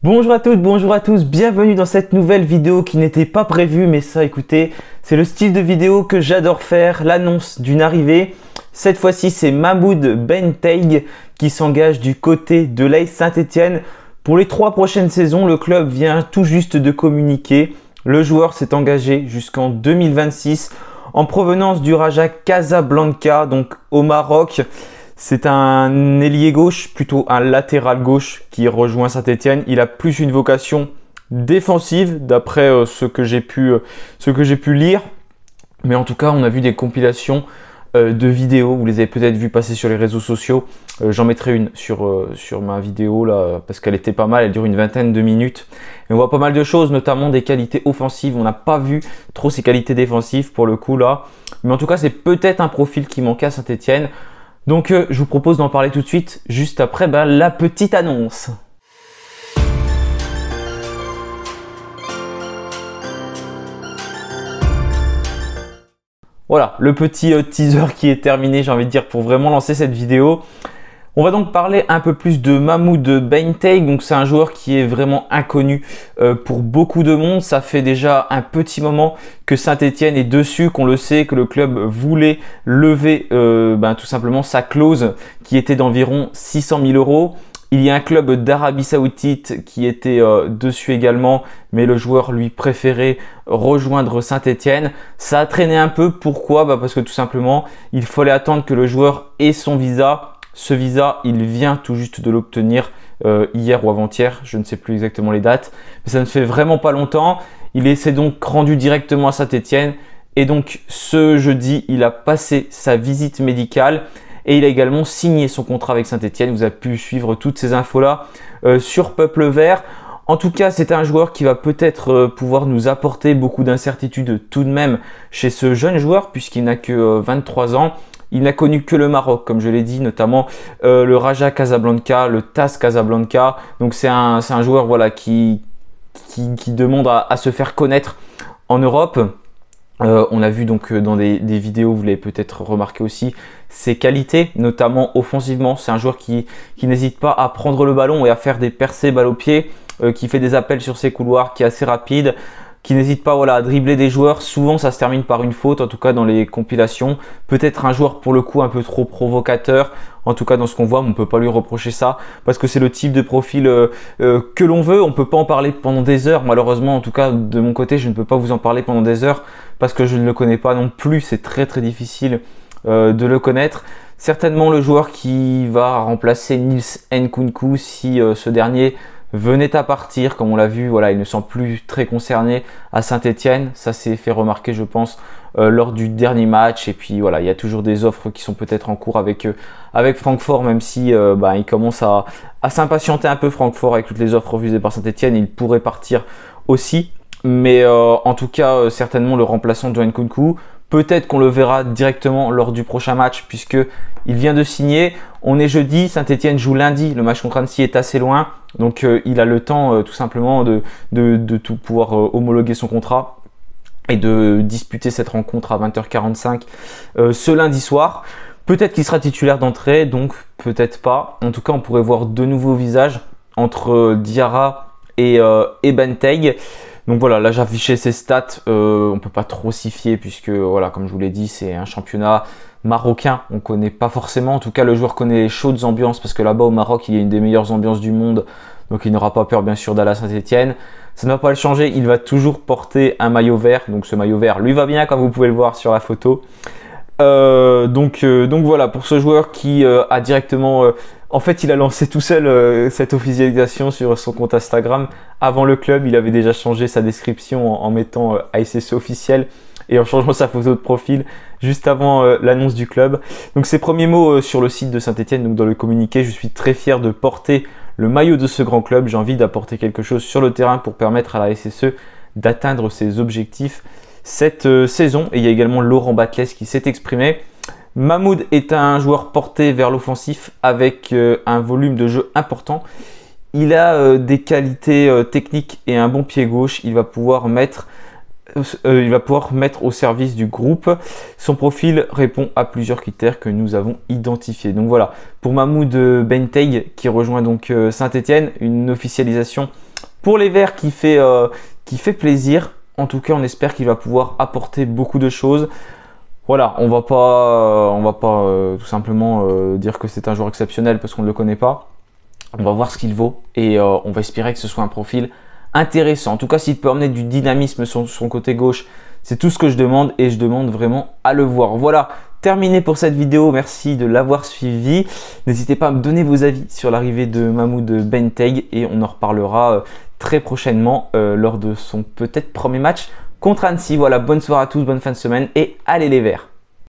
Bonjour à toutes, bonjour à tous, bienvenue dans cette nouvelle vidéo qui n'était pas prévue, mais ça, écoutez, c'est le style de vidéo que j'adore faire, l'annonce d'une arrivée. Cette fois-ci, c'est Mahmoud Benteig qui s'engage du côté de l'AS Saint-Étienne. Pour les 3 prochaines saisons, le club vient tout juste de communiquer. Le joueur s'est engagé jusqu'en 2026 en provenance du Raja Casablanca, donc au Maroc. C'est un ailier gauche, plutôt un latéral gauche qui rejoint Saint-Étienne. Il a plus une vocation défensive d'après ce que j'ai pu lire. Mais en tout cas, on a vu des compilations de vidéos. Vous les avez peut-être vues passer sur les réseaux sociaux. J'en mettrai une sur ma vidéo là parce qu'elle était pas mal. Elle dure une vingtaine de minutes. Et on voit pas mal de choses, notamment des qualités offensives. On n'a pas vu trop ses qualités défensives pour le coup là. Mais en tout cas, c'est peut-être un profil qui manquait à Saint-Étienne. Donc je vous propose d'en parler tout de suite, juste après la petite annonce. Voilà, le petit teaser qui est terminé, j'ai envie de dire, pour vraiment lancer cette vidéo. On va donc parler un peu plus de Mahmoud Benteig. Donc c'est un joueur qui est vraiment inconnu pour beaucoup de monde. Ça fait déjà un petit moment que Saint-Étienne est dessus, qu'on le sait, que le club voulait lever tout simplement sa clause qui était d'environ 600 000 €. Il y a un club d'Arabie Saoudite qui était dessus également, mais le joueur lui préférait rejoindre Saint-Étienne. Ça a traîné un peu. Pourquoi? Parce que tout simplement, il fallait attendre que le joueur ait son visa. Ce visa, il vient tout juste de l'obtenir hier ou avant-hier, je ne sais plus exactement les dates, mais ça ne fait vraiment pas longtemps. Il s'est donc rendu directement à Saint-Étienne et donc ce jeudi, il a passé sa visite médicale et il a également signé son contrat avec Saint-Étienne. Vous avez pu suivre toutes ces infos-là sur Peuple Vert. En tout cas, c'est un joueur qui va peut-être pouvoir nous apporter beaucoup d'incertitudes tout de même chez ce jeune joueur puisqu'il n'a que 23 ans. Il n'a connu que le Maroc, comme je l'ai dit, notamment le Raja Casablanca, le TAS Casablanca. Donc c'est un joueur voilà, qui demande à se faire connaître en Europe. On a vu donc dans des vidéos, vous l'avez peut-être remarqué aussi, ses qualités, notamment offensivement. C'est un joueur qui n'hésite pas à prendre le ballon et à faire des percées balle au pied, qui fait des appels sur ses couloirs, qui est assez rapide, qui n'hésite pas à dribbler des joueurs. Souvent ça se termine par une faute, en tout cas dans les compilations. Peut-être un joueur pour le coup un peu trop provocateur, en tout cas dans ce qu'on voit, on ne peut pas lui reprocher ça parce que c'est le type de profil que l'on veut. On ne peut pas en parler pendant des heures, malheureusement. En tout cas de mon côté, je ne peux pas vous en parler pendant des heures parce que je ne le connais pas non plus. C'est très difficile de le connaître. Certainement le joueur qui va remplacer Nils Nkunku si ce dernier venait à partir, comme on l'a vu, voilà, il ne semble plus très concerné à Saint-Étienne. Ça s'est fait remarquer, je pense, lors du dernier match. Et puis voilà, il y a toujours des offres qui sont peut-être en cours avec Francfort, même si il commence à s'impatienter un peu Francfort avec toutes les offres refusées par Saint-Étienne. Il pourrait partir aussi. Mais en tout cas, certainement le remplaçant de Nkunku. Peut-être qu'on le verra directement lors du prochain match puisque il vient de signer. On est jeudi, Saint-Étienne joue lundi. Le match contre Annecy est assez loin. Donc il a le temps tout simplement de tout pouvoir homologuer son contrat et de disputer cette rencontre à 20h45 ce lundi soir. Peut-être qu'il sera titulaire d'entrée, donc peut-être pas. En tout cas, on pourrait voir deux nouveaux visages entre Diarra et Benteig. Donc voilà, là j'affichais ses stats, on ne peut pas trop s'y fier puisque voilà, comme je vous l'ai dit, c'est un championnat marocain, on ne connaît pas forcément, en tout cas le joueur connaît les chaudes ambiances parce que là-bas au Maroc il y a une des meilleures ambiances du monde, donc il n'aura pas peur bien sûr d'aller à Saint-Étienne. Ça ne va pas le changer, il va toujours porter un maillot vert, donc ce maillot vert lui va bien comme vous pouvez le voir sur la photo. Donc voilà, pour ce joueur qui a directement... en fait, il a lancé tout seul cette officialisation sur son compte Instagram. Avant le club, il avait déjà changé sa description en mettant ASSE officiel et en changeant sa photo de profil juste avant l'annonce du club. Donc ses premiers mots sur le site de Saint-Étienne, donc dans le communiqué: je suis très fier de porter le maillot de ce grand club. J'ai envie d'apporter quelque chose sur le terrain pour permettre à la SSE d'atteindre ses objectifs cette saison. Et il y a également Laurent Batles qui s'est exprimé. Mahmoud est un joueur porté vers l'offensif avec un volume de jeu important. Il a des qualités techniques et un bon pied gauche. Il va pouvoir mettre mettre au service du groupe. Son profil répond à plusieurs critères que nous avons identifiés. Donc voilà, pour Mahmoud Bentayg qui rejoint donc Saint-Etienne, une officialisation pour les Verts qui fait plaisir. En tout cas, on espère qu'il va pouvoir apporter beaucoup de choses. Voilà, on va pas tout simplement dire que c'est un joueur exceptionnel parce qu'on ne le connaît pas. On va voir ce qu'il vaut et on va espérer que ce soit un profil intéressant. En tout cas, s'il peut emmener du dynamisme sur son côté gauche, c'est tout ce que je demande et je demande vraiment à le voir. Voilà, terminé pour cette vidéo. Merci de l'avoir suivi. N'hésitez pas à me donner vos avis sur l'arrivée de Mahmoud Bentayg et on en reparlera très prochainement lors de son peut-être premier match contre Annecy. Voilà, bonne soirée à tous, bonne fin de semaine et allez les Verts!